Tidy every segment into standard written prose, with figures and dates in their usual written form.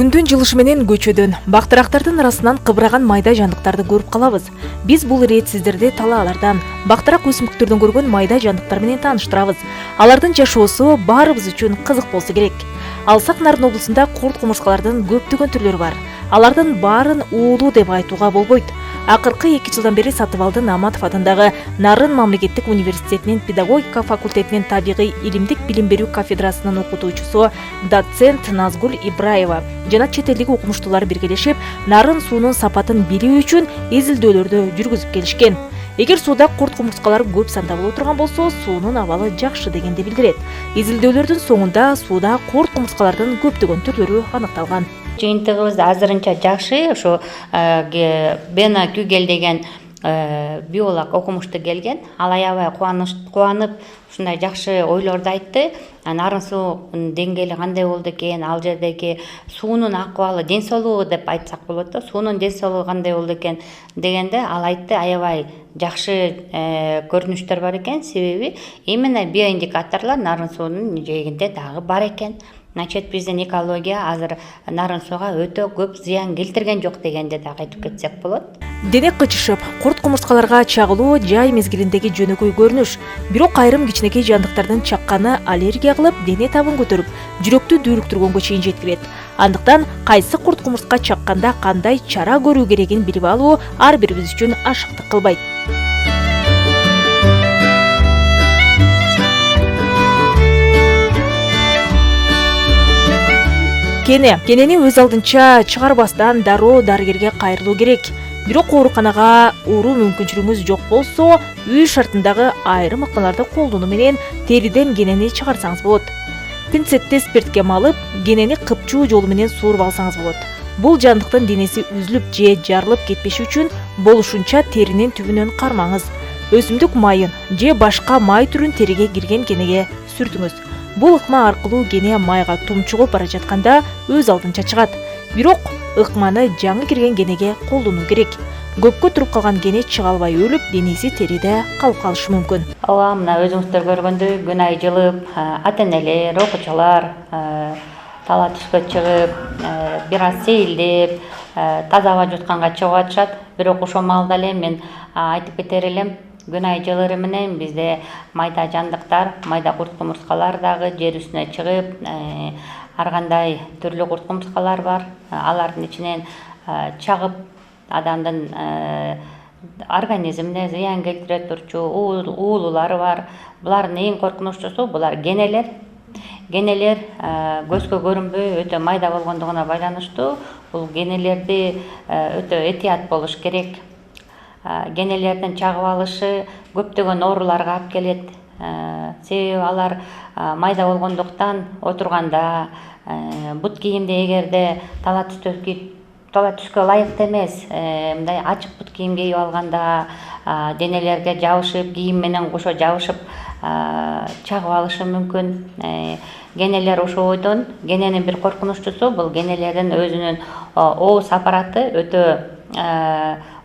Күндүн жылышы менен көчөдөн, бактырактардын арасынан кыбыраган майда жандыктарды көрүп калабыз. Биз бул ирет сиздерди талаалардан, бактырак өсүмдүктөрдөн көргөн майда жандыктар менен тааныштырабыз. Алардын жашоосу баарыбыз үчүн кызык болсо керек. Алсак Нарын облусунда курт кумурскалардын көптөгөн түрлөрү бар. Алардын баарын уулуу деп айтууга болбойт. Акыркы 2 жылдан бери Сатыбалдын Аматов атындагы Нарын мамлекеттик университетинин педагогика факультетинин табигый илимдик билим берүү кафедрасынын окутуучусу доцент Назгул Ибраева жана чет элдик окумуштуулар биргелешип, нарын суунун сапатын билүү үчүн изилдөөлөрдү жүргүзүп келишкен. Эгер сууда курт кумурскалар көп санда боло турган болсо, суунун абалы жакшы дегенди билдирет. Изилдөөлөрдүн соңунда сууда курт кумурскалардын көптөгөн түрлөрү аныкталган. Жыйынтыгыбыз азырынча жакшы. Ошо Бена Күгел деген биолог окумушту келген. Ал аябай кубанып, ушундай жакшы ойлорду айтты. Нарын суунун деңгээли кандай болду экен, ал жердеги суунун акыбалы, ден соолугу деп айтсак болот да, суунун ден соолугу кандай болду экен дегенде ал айтты, аябай жакшы көрүнүштөр бар экен. Себеби именно биоиндикаторлор нарын суунун жээгинде дагы бар экен. Значит, биздин экология азыр нарын сууга өтө көп зыян келтирген жок дегенде дагы айтып кетсек болот. Дене кычышып, курт кумурскаларга чагылуу жай мезгилиндеги жөнөкөй көрүнүш. Бирок айрым кичинекей жандыктардын чакканы аллергия кылып, дене табын көтөрүп, жүрөктү дүүлүктүргөнгө чейин жеткирет. Андыктан кайсы курт кумурска чакканда кандай чара көрүү керегин билип алуу ар бирибиз үчүн ашыктык кылбайт. Кенени өз алдынча чыгарбастан дароо дарыгерге кайрылуу керек. Бирок ооруканага уруу мүмкүнчүлүгүңүз жок болсо, үй шартындагы айрым ыкмаларды колдонуу менен териден кенени чыгарсаңыз болот. Пинцетти спиртке малып, кенени кыпчуу жолу менен сууруп алсаңыз болот. Бул жандыктын денеси үзүлүп же жарылып кетпеши үчүн болушунча теринин түбүнөн кармаңыз. Өсүмдүк майын же башка май түрүн териге кирген кенеге сүртүңүз. Бул ыкма аркылуу кене майга тумчугуп бара жатканда өз алдынча чыгат. Бирок ыкманы жаңы кирген кенеге колдонуу керек. Көпкө туруп калган кене чыга албай өлүп, денеси териде калып калышы мүмкүн. Ооба, мына өзүңүздөр көргөндөй күн ай жылып, ата-энелер, окуучулар тала түскө чыгып, бир аз сейилдеп, таза аба жутканга чыгып атышат. Бирок ошол маалда эле мен айтып кетер элем, күн ай жылыры менен бизде майда жандыктар, майда курт кумурскалар дагы жер үстүнө чыгып, ар кандай түрлүү курт кумурскалар бар. Алардын ичинен чагып адамдын организмине зыян келтире турчу уулулары бар. Булардын эң коркунучтуусу булар генелер. Генелер көзгө көрүнбөй өтө майда болгондугуна байланыштуу. Бул генелерди өтө этият болуш керек. Генелердин чагып алышы көптөгөн ооруларга алып келет. Себеби алар майда болгондуктан отурганда, бут кийимди эгерде тала түскө ылайыктуу эмес, мындай ачык бут кийим кийип алганда, денелерге жабышып, кийим менен кошо жабышып чагып алышы мүмкүн. Генелер ошол бойдон, гененин бир коркунучтуусу бул генелердин өзүнүн ооз аппараты өтө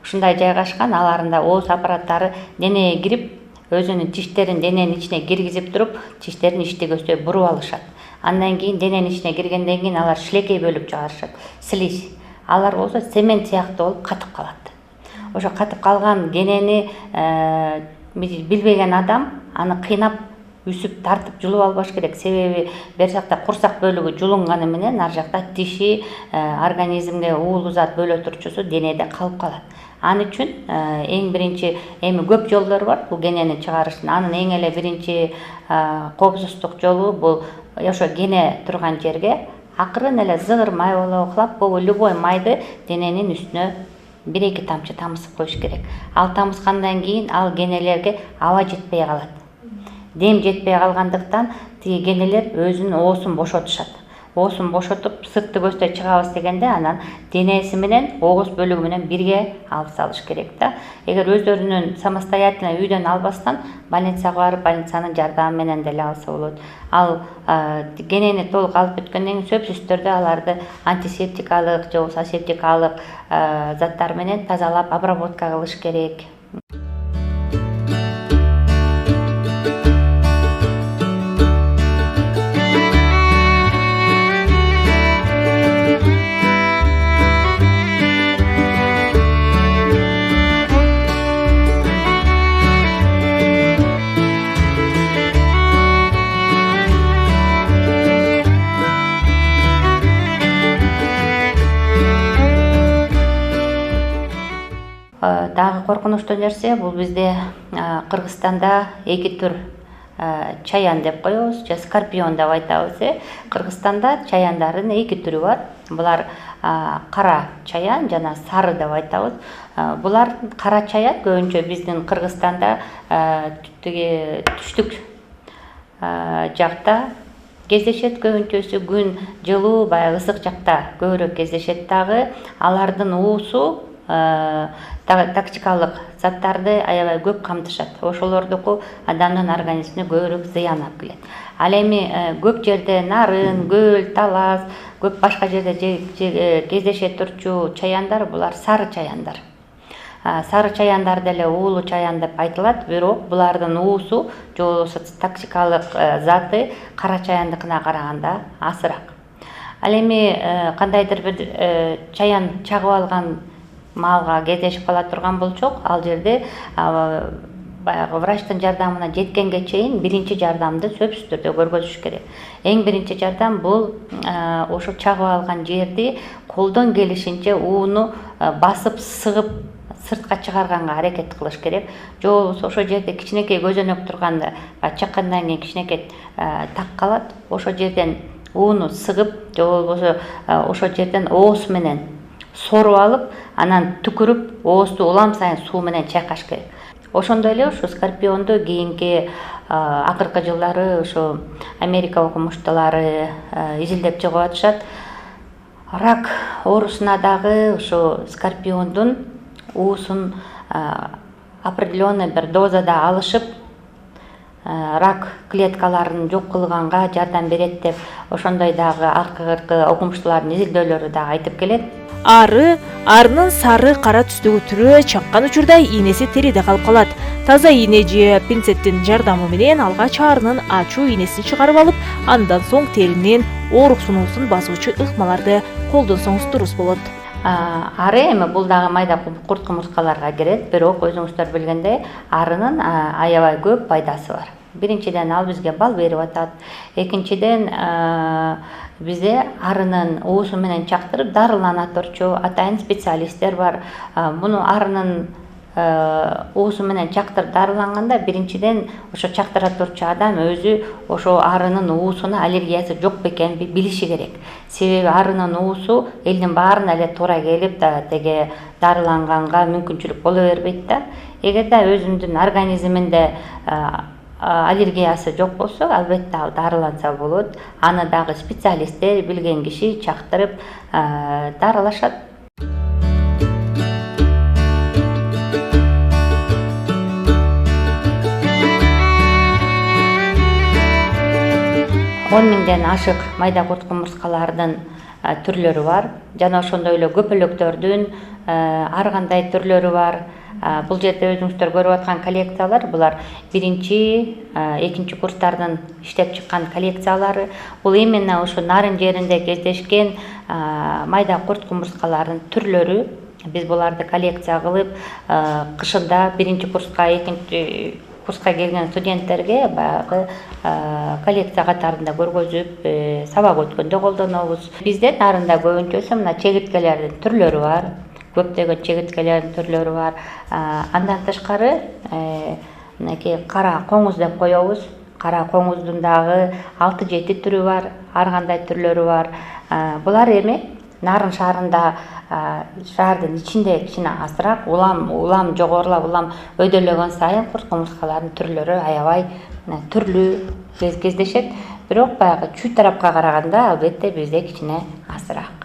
ушундай жайгашкан. Аларында ооз аппараттары денеге кирип, өзүнүн тиштерин дененин ичине киргизип туруп, тиштерин иштегөчтөй буруп алышат. Андан кийин дененин ичине киргенден кийин алар шилекей бөлүп чыгарышат. Слизь. Алар болсо цемент сыяктуу болуп катып калат. Ошо катып калган генени билбеген адам аны кыйнап, үсүп, тартып жулуп албаш керек. Себеби бер жакта курсак бөлүгү жулунганы менен ар жакта тиши, организмге уулуу зат бөлө турчусу денеде калып калат. Аны үчүн эң биринчи эми көп жолдор бар бул генени чыгарыштын. Анын эң эле биринчи коопсуздук жолу бул ошо гене турган жерге акырын эле зыгыр май улап, любой майды дененин үстүнө 1-2 тамчы тамызып коюш керек. Ал тамызгандан кийин ал генелерге аба жетпей калат. Дем жетпей калгандыктан тиги генелер өзүнүн оозун бошотушат. Оозун бошотуп, сыртты көздөй чыгабыз дегенде анан денеси менен ооз бөлүгү менен бирге алып салыш керек да. Эгер өздөрүнүн самостоятельно үйдөн албастан больницага барып, больницанын жардамы менен деле алса болот. Ал генени толук алып бүткөндөн кийин сөзсүздөрдө аларды антисептикалык же болбосо асептикалык заттар менен тазалап обработка кылыш керек. Дагы коркунучтуу нерсе бул бизде Кыргызстанда эки түр чаян деп коебуз же скорпион деп айтабыз. Кыргызстанда чаяндардын эки түрү бар. Булар кара чаян жана сары деп айтабыз. Булар кара чаян көбүнчө биздин Кыргызстанда түштүк жакта кездешет. Көбүнчөсү күн жылуу, баягы ысык жакта көбүрөөк кездешет. Дагы алардын уусу токсикалык заттарды аябай көп камтышат. Ошолордуку адамдын организмине көбүрөөк зыян алып келет. Ал эми көп жерде нарын, көл, талас, көп башка жерде кездеше турчу чаяндар булар сары чаяндар. Сары чаяндар деле уулуу чаян деп айтылат, бирок булардын уусу же болбосо токсикалык заты кара чаяндыкына караганда азыраак. Ал эми кандайдыр бир чаян чагып алган малга кездешип кала турган болсок, ал жерде баягы врачтын жардамына жеткенге чейин биринчи жардамды сөзсүз түрдө көргөзүш керек. Эң биринчи жардам бул ошо чагып алган жерди колдон келишинче ууну басып сыгып сыртка чыгарганга аракет кылыш керек. Же болбосо ошо жерде кичинекей көзөнөк турганда чаккандан кийин кичинекей так калат. Ошо жерден ууну сыгып же болбосо ошо жерден ооз менен соруп алып, анан түкүрүп, оозду улам сайын суу менен чайкаш керек. Ошондой эле ушу скорпионду кийинки акыркы жылдары ушу Америка окумуштуулары изилдеп чыгып атышат. Рак оорусуна дагы ушу скорпиондун уусун определенный бир дозада алышып, рак клеткаларын жок кылганга жардам берет деп ошондой дагы акыркы окумуштуулардын изилдөөлөрү дагы айтып келет. Арынын сары кара түстөгү түрү чаккан учурда ийнеси териде калып калат. Таза ийне же пинцеттин жардамы менен алгач арынын ачууийнесин чыгарып алып, андан соң теринин оорук сунуусун басуучу ыкмаларды колдонсоңуз дурус болот. Ары эми бул дагы майда курт кумурскаларга кирет, бирок өзүңүздөр билгендей, арынын аябай көп пайдасы бар. Биринчиден ал бизге бал берип атат. Экинчиден бизде арынын уусу менен чактырып дарылана турчу атайын специалисттер бар. Муну арынын уусу менен чактырып дарыланганда биринчиден ошо чактыра турчу адам өзү ошо арынын уусуна аллергиясы жок бекенин билиши керек. Себеби арынын уусу элдин баарына эле туура келип теге дарыланганга мүмкүнчүлүк боло бербейт да. Эгерде өзүнүн организминде аллергиясы жок болсо, албетте ал дарыланса болот. Аны дагы специалисттер, билген киши чактырып дарылашат. Он миңден ашык майда курт кумурскалардын түрлөрү бар. Жана ошондой эле көпөлөктөрдүн ар кандай түрлөрү бар. Бул жерде өзүңүздөр көрүп аткан коллекциялар, булар биринчи, экинчи курстардын иштеп чыккан коллекциялары. Бул именно ушу нарын жеринде кездешкен майда курт кумурскалардын түрлөрү. Биз буларды коллекция кылып, кышында биринчи курска, экинчи курска келген студенттерге баягы коллекция катарында көргөзүп, сабак өткөндө колдонобуз. Бизде нарында көбүнчөсү мына чегирткелердин түрлөрү бар. Көптөгөн чегирткелердин түрлөрү бар. Андан тышкары мынакей кара коңуз деп коебуз. Кара коңуздун дагы 6-7 түрү бар, ар кандай түрлөрү бар. Булар эми нарын шаарында, шаардын ичинде кичине азыраак, улам жогорулап, улам өйдөлөгөн сайын курт кумурскалардын түрлөрү аябай түрлүү кездешет. Бирок баягы чүй тарапка караганда албетте бизде кичине азыраак.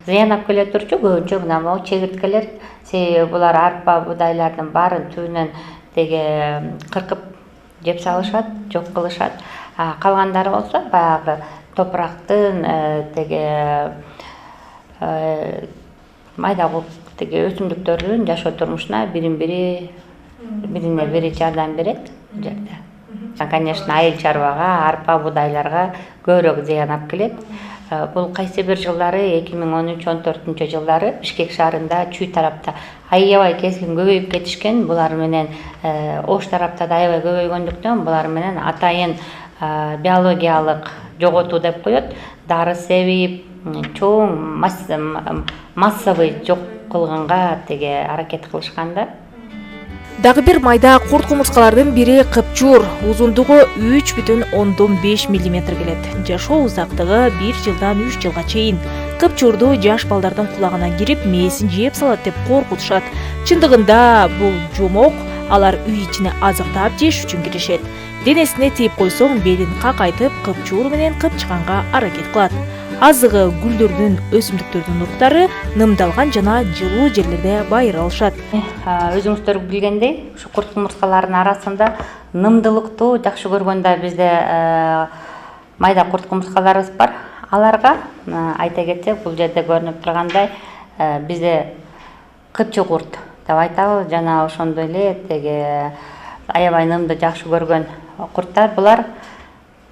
Зыян алып келе турчу көбүнчө мына могу чегирткелер. Себеби булар арпа, будайлардын баарын түбүнөн теге кыркып жеп салышат, жок кылышат. Калгандары болсо баягы топурактын теге майда теге өсүмдүктөрдүн жашоо турмушуна бирине бири жардам берет бул жерде. Конечно, айыл чарбага, арпа, будайларга көбүрөөк зыян алып келет. Бул кайсы бир жылдары 2013-14 жылдары Бишкек шаарында чүй тарапта аябай keskin көбөйүп кетишкен. Булар менен Ош тарапта да аябай көбөйгөндүктөн булар менен атайын биологиялык жоготуу деп коет. Дары себип, чоң массовый жок кылганга теге аракет кылышканда. Дагы бир майда курт кумурскалардын бири кыпчур, узундугу 3,5 мм келет. Жашоо узактыгы 1 жылдан 3 жылга чейин. Кыпчурду жаш балдардын кулагына кирип, мээсин жеп салат деп коркутушат. Чындыгында бул жомок, алар үй ичине азыктап жеш үчүн киришет. Денесине тийип койсоң, белин какайтып, кыпчур менен кыпчыганга аракет кылат. Азыгы гүлдөрдүн, өсүмдүктөрдүн уруктары нымдалган жана жылуу жерлерде байыра алышат. Өзүңүздөр билгендей, ушу курт кумурскалардын арасында нымдылыктуу жакшы көргөндө бизде майда курт кумурскаларыбыз бар. Аларга айта кетсек, бул жерде көрүнүп тургандай, бизде кыпчы курт деп айтабыз, жана ошондой эле теге аябай нымды жакшы көргөн курттар. Булар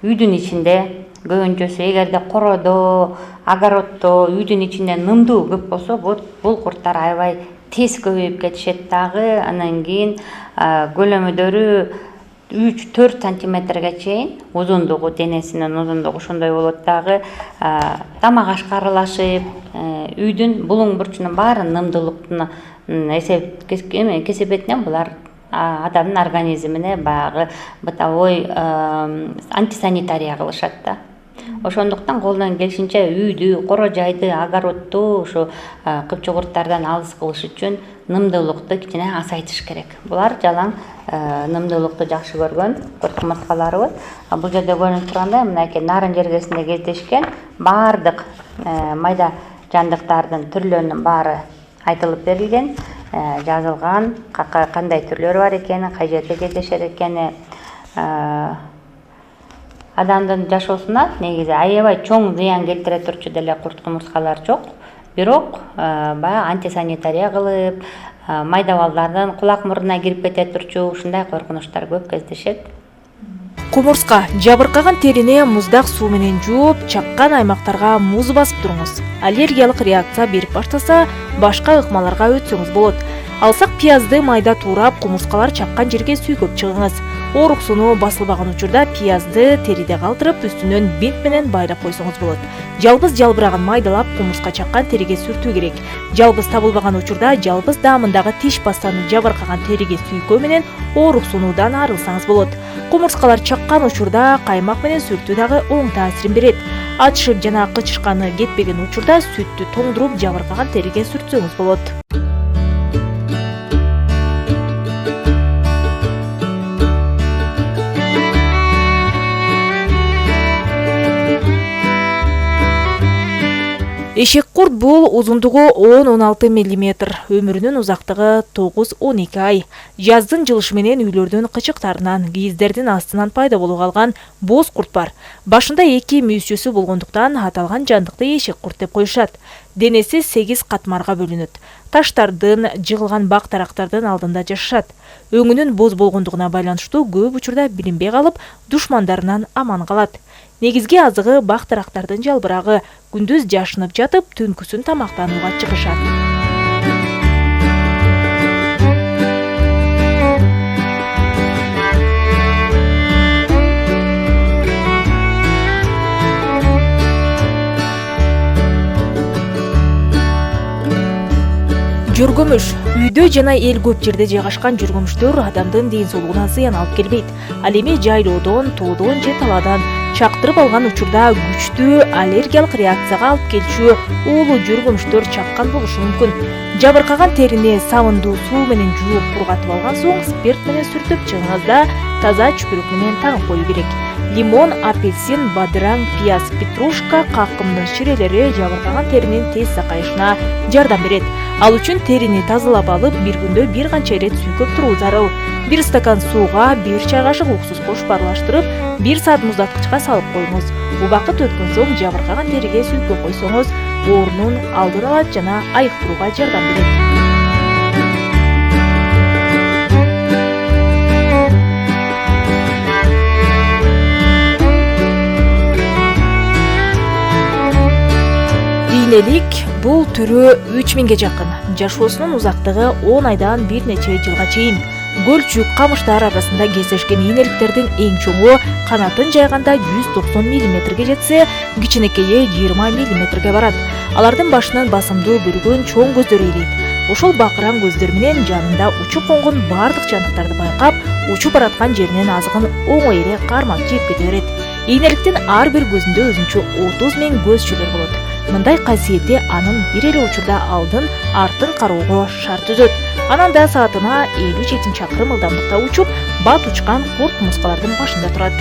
үйдүн ичинде көбүнчөсү, эгерде коrodо, огороддо, үйдүн ичинде нымдуу көп болсо, бул курттар аябай тез көбөйүп кетишет дагы. Анан кийин көлөмүдөрү 3-4 сантиметрге чейин узундугу, денесинин узундугу ошондой болот дагы. Тамак ашкарылашып, үйдүн булуң бурчунун баары нымдуулуктун кесепетинен булар адамдын организмине баягы бытовой антисанитария кылышат да. Ошондуктан колдон келишинче үйдү, коро жайды, огородду ушу кыпчы курттардан алыс кылыш үчүн нымдуулукту кичине азайтыш керек. Булар жалаң нымдуулукту жакшы көргөн курт кумурскаларыбыз. Бул жерде көрүнүп тургандай, мынакей нарын жергесинде кездешкен баардык майда жандыктардын түрлөрүнүн баары айтылып берилген, жазылган, кандай түрлөрү бар экени, кай жерде кездешер экени. Адамдын жашоосуна негизи аябай чоң зыян келтире турчу деле курт кумурскалар жок. Бирок баягы антисанитария кылып, майда балдардын кулак мурдуна кирип кете турчу ушундай коркунучтар көп кездешет. Кумурска жабыркаган терини муздак суу менен жууп, чаккан аймактарга муз басып туруңуз. Аллергиялык реакция берип баштаса, башка ыкмаларга өтсөңүз болот. Алсак пиязды майда туурап, кумурскалар чаккан жерге сүйкөп чыгыңыз. Оорук сууну басылбаган учурда пиязды териде калтырып, үстүнөн бинт менен байлап койсоңуз болот. Жалбыз жалбыраган майдалап кумурска чаккан териге сүртүү керек. Жалбыз табылбаган учурда жалбыз даамындагы тиш пастаны жабыркаган териге сүйкөө менен оорук суунуудан арылсаңыз болот. Кумурскалар чаккан учурда каймак менен сүртүү дагы оң таасирин берет. Ачышып жана кычышканы кетпеген учурда сүттү тоңдуруп жабыркаган териге сүртсөңүз болот. Эшек курт бул узундугу 10-16 мм, өмүрүнүн узактыгы 9-12 ай. Жаздын жылышы менен үйлөрдүн кычыктарынан, кийиздердин астынан пайда болуп калган боз курт бар. Башында 2 мүйүзчөсү болгондуктан аталган жандыкты эшек курт деп коюшат. Денеси 8 катмарга бөлүнөт. Таштардын, жыгылган бак тарактардын алдында жашашат. Өңүнүн боз болгондугуна байланыштуу көп учурда билинбей калып, душмандарынан аман калат. Негизги азыгы бак тарактардын жалбырагы. Күндүз жашынып жатып, түнкүсүн тамактанууга чыгышат. Жүргөмүш. Үйдө жана эл көп жерде жайгашкан жүргөмүштөр адамдын ден соолугуна зыян алып келбейт. Ал эми жайлоодон, тоодон же талаадан чактырып алган учурда күчтүү аллергиялык реакцияга алып келчү уулуу жүргөмүштөр чаккан болушу мүмкүн. Жабыркаган терини сабындуу суу менен жууп кургатып алган соң спирт менен сүртүп чыгыңыз да таза чүпүрүк менен тагып коюу керек. Лимон, апельсин, бадыраң, пияз, петрушка, какымдын ширелери жабыркаган теринин тез сакайышына жардам берет. Ал үчүн терини тазалап алып, бир күндө бир канча ирет сүйкөп туруу зарыл. 1 стакан сууга 1 чай кашык уксус кошуп аралаштырып, 1 саат муздаткычка салып коюңуз. Убакыт өткөн соң жабыркаган териге сүйкөп койсоңуз, оорунун алдын алат жана айыктырууга жардам берет. Энелик бул түрү 3000ге жакын. Жашоосунун узактыгы 10 айдан бир нече жылга чейин. Гөлчүк камыштар арасында кездешкен энеликтердин эң чоңу канатын жайганда 190 мм жетсе, кичинекейи 20 мм барат. Алардын башынан басымдуу бүргөн чоң көздөр ийилейт. Ошол бакыран көздөр менен жанында учуп конгон бардык жандыктарды байкап, учуп бараткан жеринен азыгын оңой эле кармап жеп кете берет. Энеликтин ар бир көзүндө өзүнчө 30 000 көз чөлөр болот. Мындай касиети анын бир эле учурда алдын, артын кароого шарт түзөт. Анан да саатына 50-70 чакырым ылдамдыкта учуп, бат учкан курт кумурскалардын башында турат.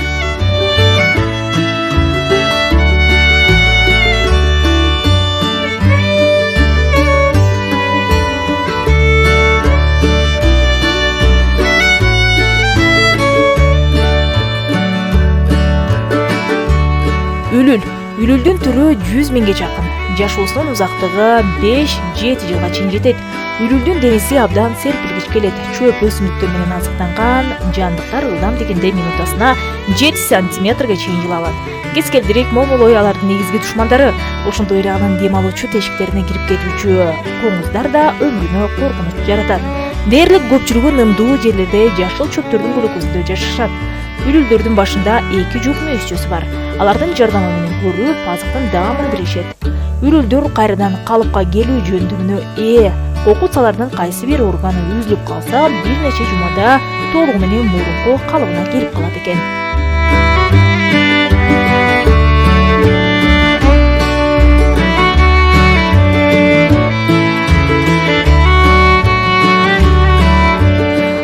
Үлүлдүн түрү 100 000ге жакын. Жашоосунун узактыгы 5-7 жылга чейин жетет. Үлүлдүн денеси абдан серпилгич келет. Чөп өсүмдүктөр менен азыктанган жандыктар ылдам дегенде минутасына 7 сантиметрге чейин жыла алат. Кескелдирик момолой алардын негизги душмандары. Ошондой эле анын дем алуучу тешиктерине кирип кетүүчү коңуздар да өмүрүнө коркунуч жаратат. Дээрлик көпчүлүгү нымдуу жерлерде жашыл чөптөрдүн көлөкөсүндө жашашат. Үлүлдөрдүн башында 2 жук мүйүзчөсү бар. Алардын жардамы менен көрүп, азыктын даамын билишет. Үлүлдөр кайрадан калыпка келүү жөндөмүнө ээ. Окутсалардын кайсы бир органы үзүлүп калса, бир нече жумада толугу менен мурунку калыбына келип калат экен.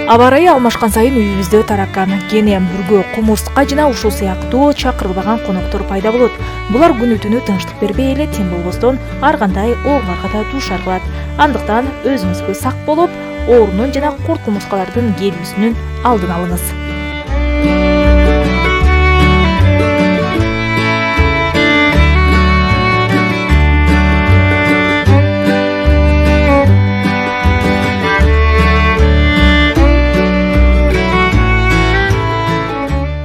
Аба ырайы алмашкан сайын үйүбүздө таракан, кене, бүргө, кумурска жана ушул сыяктуу чакырылбаган коноктор пайда болот. Булар күнү түнү тынчтык бербей эле тем болбостон ар кандай ооруларга да дуушар кылат. Андыктан өзүңүзгө сак болуп, оорунун жана курт кумурскалардын келүүсүнүн алдын алыңыз.